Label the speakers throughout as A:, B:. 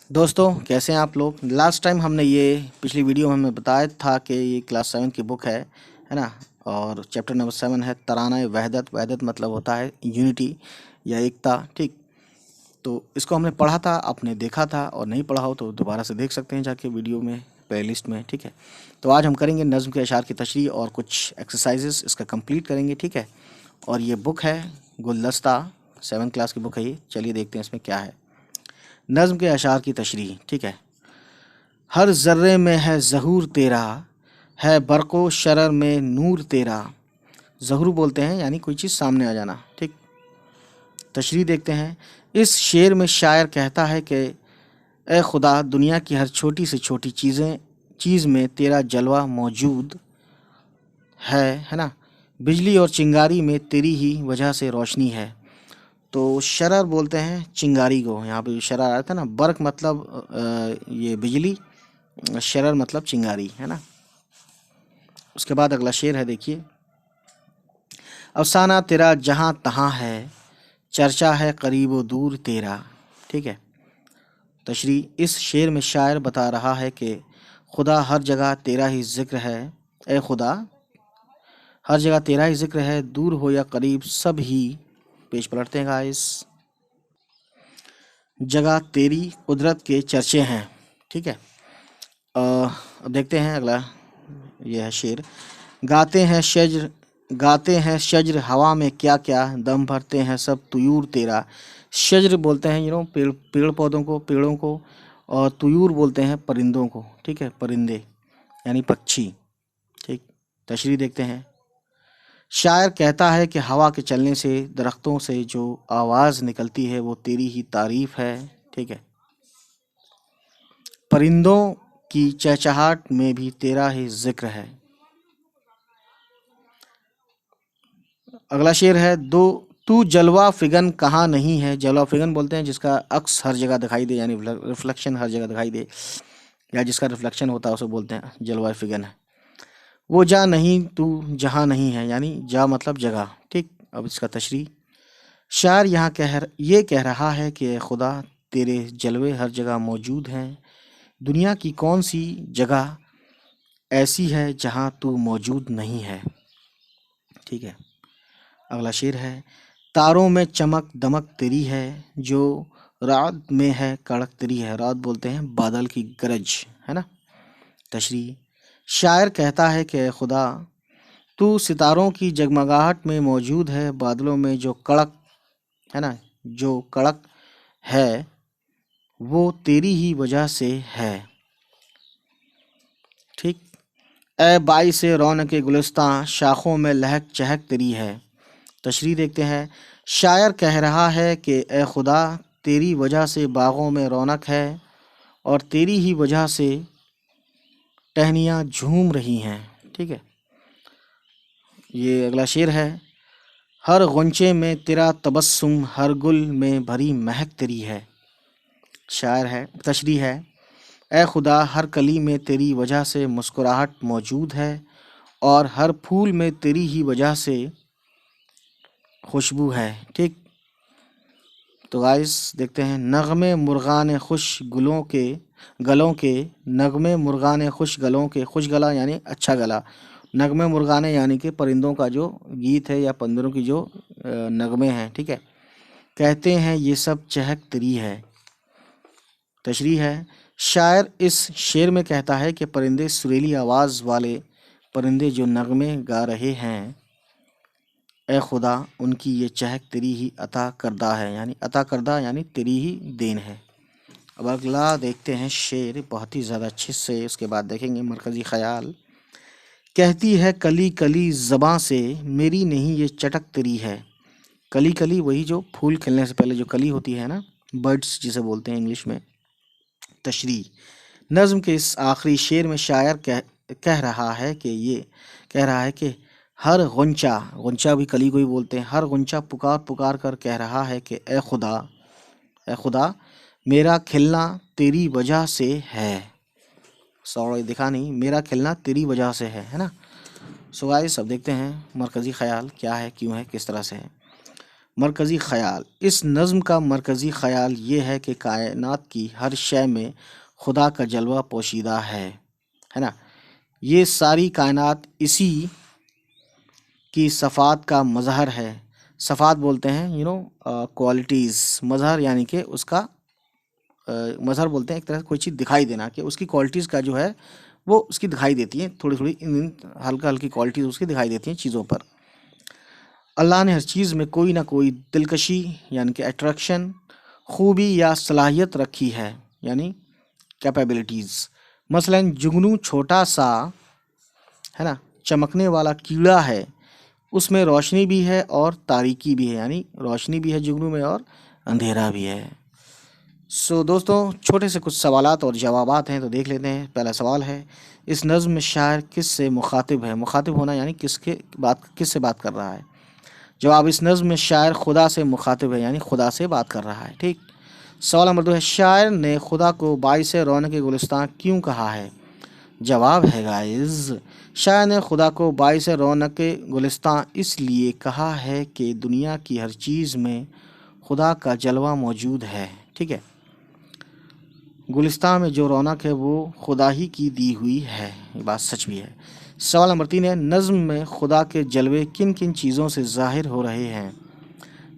A: दोस्तों कैसे हैं आप लोग। लास्ट टाइम हमने ये पिछली वीडियो में हमने बताया था कि ये क्लास 7 की बुक है ना। और चैप्टर नंबर 7 है तराना वहदत। वहदत मतलब होता है यूनिटी या एकता। ठीक, तो इसको हमने पढ़ा था, आपने देखा था, और नहीं पढ़ा हो तो दोबारा से देख सकते हैं जाके वीडियो में, प्लेलिस्ट में। ठीक है, तो आज हम करेंगे नज़्म के अशार की तशरीह और कुछ एक्सरसाइजेस इसका कंप्लीट करेंगे। ठीक है, और ये बुक है गुलदस्ता, 7 क्लास की बुक है ये। चलिए देखते हैं इसमें क्या है। नज़्म के अशार की तशरीह। ठीक है, हर ज़र्रे में है ज़हूर तेरा, है बरक़ो शरर में नूर तेरा। ज़हूर बोलते हैं यानी कोई चीज़ सामने आ जाना। ठीक, तशरीह देखते हैं। इस शेर में शायर कहता है कि ए खुदा, दुनिया की हर छोटी से छोटी चीज़ में तेरा जलवा मौजूद है ना। बिजली और चिंगारी में तेरी ही वजह से रोशनी है। तो शरर बोलते हैं चिंगारी को। यहाँ पे शरर आया था ना, बर्क मतलब ये बिजली, शरर मतलब चिंगारी, है ना। उसके बाद अगला शेर है, देखिए। अफसाना तेरा जहाँ तहाँ है, चर्चा है करीब व दूर तेरा। ठीक है, तशरीह। इस शेर में शायर बता रहा है कि खुदा हर जगह तेरा ही जिक्र है। ए खुदा, हर जगह तेरा ही जिक्र है, दूर हो या करीब सब ही, पेज पलटते हैं गाइस, जगह तेरी कुदरत के चर्चे हैं। ठीक है, अब देखते हैं अगला। यह है शेर। गाते हैं शज्र गाते हैं शज्र हवा में क्या क्या, दम भरते हैं सब तुयूर तेरा। शज्र बोलते हैं पेड़ पेड़ पौधों को, पेड़ों को। और तुयूर बोलते हैं परिंदों को। ठीक है, परिंदे यानी पक्षी। ठीक, तशरीह देखते हैं। शायर कहता है कि हवा के चलने से, दरख्तों से जो आवाज़ निकलती है वो तेरी ही तारीफ है। ठीक है, परिंदों की चहचहाट में भी तेरा ही जिक्र है। अगला शेर है। दो तू जलवा फिगन कहाँ नहीं है। जलवा फिगन बोलते हैं जिसका अक्स हर जगह दिखाई दे, यानी रिफ्लेक्शन हर जगह दिखाई दे, या जिसका रिफ्लेक्शन होता है उसे बोलते हैं जलवा फिगन है। वो जा नहीं तू जहाँ नहीं है, यानी जा मतलब जगह। ठीक, अब इसका तशरीह। शायर यहाँ ये कह रहा है कि खुदा, तेरे जलवे हर जगह मौजूद हैं। दुनिया की कौन सी जगह ऐसी है जहाँ तू मौजूद नहीं है। ठीक है, अगला शेर है। तारों में चमक दमक तेरी है, जो रात में है कड़क तेरी है। रात बोलते हैं बादल की गरज, है ना। तशरीह। शायर कहता है कि खुदा, तू सितारों की जगमगाहट में मौजूद है, बादलों में जो कड़क, है ना, जो कड़क है वो तेरी ही वजह से है। ठीक, ए बाई से रौनक गुलिस्तां, शाखों में लहक चहक तेरी है। तशरीह देखते हैं। शायर कह रहा है कि ए खुदा, तेरी वजह से बागों में रौनक है और तेरी ही वजह से टहनियाँ झूम रही हैं। ठीक है, ये अगला शेर है। हर गुंचे में तेरा तबस्सुम, हर गुल में भरी महक तेरी है। शायर है, तशरीह है। ए खुदा, हर कली में तेरी वजह से मुस्कुराहट मौजूद है और हर फूल में तेरी ही वजह से खुशबू है। ठीक, तो गाइस देखते हैं। नगमे मुर्गान खुश गलों के, नगमे मुर्गान खुश गलों के, खुश गला यानी अच्छा गला। नगमे मुर्गाने यानी कि परिंदों का जो गीत है या परिंदों की जो नगमे हैं। ठीक है, कहते हैं ये सब चहक तेरी है। तशरीह है। शायर इस शेर में कहता है कि परिंदे, सुरीली आवाज़ वाले परिंदे जो नगमे गा रहे हैं, ए खुदा, उनकी ये चहक तेरी ही अता करदा है, यानी अता करदा यानी तेरी ही देन है। अब अगला देखते हैं शेर बहुत ही ज़्यादा अच्छे से। उसके बाद देखेंगे मरकज़ी ख़याल। कहती है कली कली ज़बां से, मेरी नहीं ये चटक तेरी है। कली कली वही जो फूल खिलने से पहले जो कली होती है ना, बर्ड्स जिसे बोलते हैं इंग्लिश में। तशरीह। नज़्म के इस आखिरी शेर में शायर कह रहा है कि हर गुंचा, गुंचा भी कली को ही बोलते हैं, हर गुंचा पुकार पुकार कर कह रहा है कि ए खुदा, मेरा खिलना तेरी वजह से है। सॉरी, दिखा नहीं, मेरा खिलना तेरी वजह से है ना। सो गाइस, अब देखते हैं मरकज़ी ख़याल क्या है, क्यों है, किस तरह से है। मरकज़ी ख़याल, इस नज़्म का मरकज़ी ख़याल ये है कि कायनात की हर शय में खुदा का जलवा पोशीदा है ना। ये सारी कायनात इसी की सफ़ात का मज़हर है। सफ़ात बोलते हैं क्वालिटीज़, मज़हर यानी कि उसका मज़हर बोलते हैं एक तरह से कोई चीज़ दिखाई देना, कि उसकी क्वालिटीज़ का जो है वो उसकी दिखाई देती हैं, थोड़ी थोड़ी हल्का हल्की क्वालिटीज़ उसकी दिखाई देती हैं चीज़ों पर। अल्लाह ने हर चीज़ में कोई ना कोई दिलकशी यानी कि अट्रैक्शन, खूबी या सलाहियत रखी है, यानी कैपेबिलिटीज़। मसलन जुगनू छोटा सा है ना, चमकने वाला कीड़ा है, उसमें रोशनी भी है और तारीकी भी है, यानी रोशनी भी है जुगनू में और अंधेरा भी है। दोस्तों, छोटे से कुछ सवालात और जवाबात हैं, तो देख लेते हैं। पहला सवाल है, इस नज़्म में शायर किस से मुखातिब है? मुखातिब होना यानी किस से बात कर रहा है। जवाब, इस नज़्म में शायर खुदा से मुखातिब है, यानी खुदा से बात कर रहा है। ठीक। सवाल नंबर 2 है, शायर ने खुदा को बाइस रौनक गुलिस्तान क्यों कहा है? जवाब है गाइस, शायर ने खुदा को बाइस रौनक गुलिस्तान इसलिए कहा है कि दुनिया की हर चीज़ में खुदा का जलवा मौजूद है। ठीक है, गुलिस्तान में जो रौनक है वो खुदा ही की दी हुई है, ये बात सच भी है। सवाल नंबर 3 है, नज़्म में खुदा के जलवे किन किन चीज़ों से ज़ाहिर हो रहे हैं?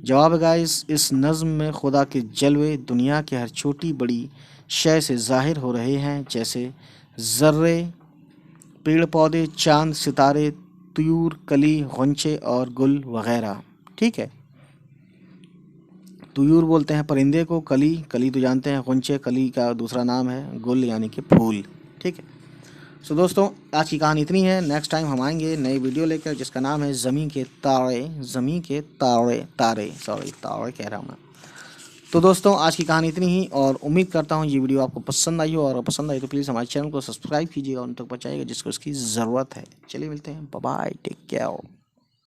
A: जवाब है गाइस, इस नज़्म में खुदा के जलवे दुनिया के हर छोटी बड़ी शय से ज़ाहिर हो रहे हैं, जैसे ज़र्रे, पेड़ पौधे, चांद, सितारे, तयूर, कली, गुंचे और गुल वगैरह। ठीक है, तयूर बोलते हैं परिंदे को, कली तो जानते हैं, गुंचे कली का दूसरा नाम है, गुल यानी कि फूल। ठीक है। दोस्तों, आज की कहानी इतनी है। नेक्स्ट टाइम हम आएंगे नई वीडियो लेकर, जिसका नाम है ज़मीं के तारे तारे कह रहा हूँ मैं। तो दोस्तों, आज की कहानी इतनी ही, और उम्मीद करता हूँ ये वीडियो आपको पसंद आई हो, और पसंद आई तो प्लीज़ हमारे चैनल को सब्सक्राइब कीजिएगा, उन तक पहुँचाइएगा जिसको इसकी ज़रूरत है। चलिए मिलते हैं, बाय बाय, टेक केयर।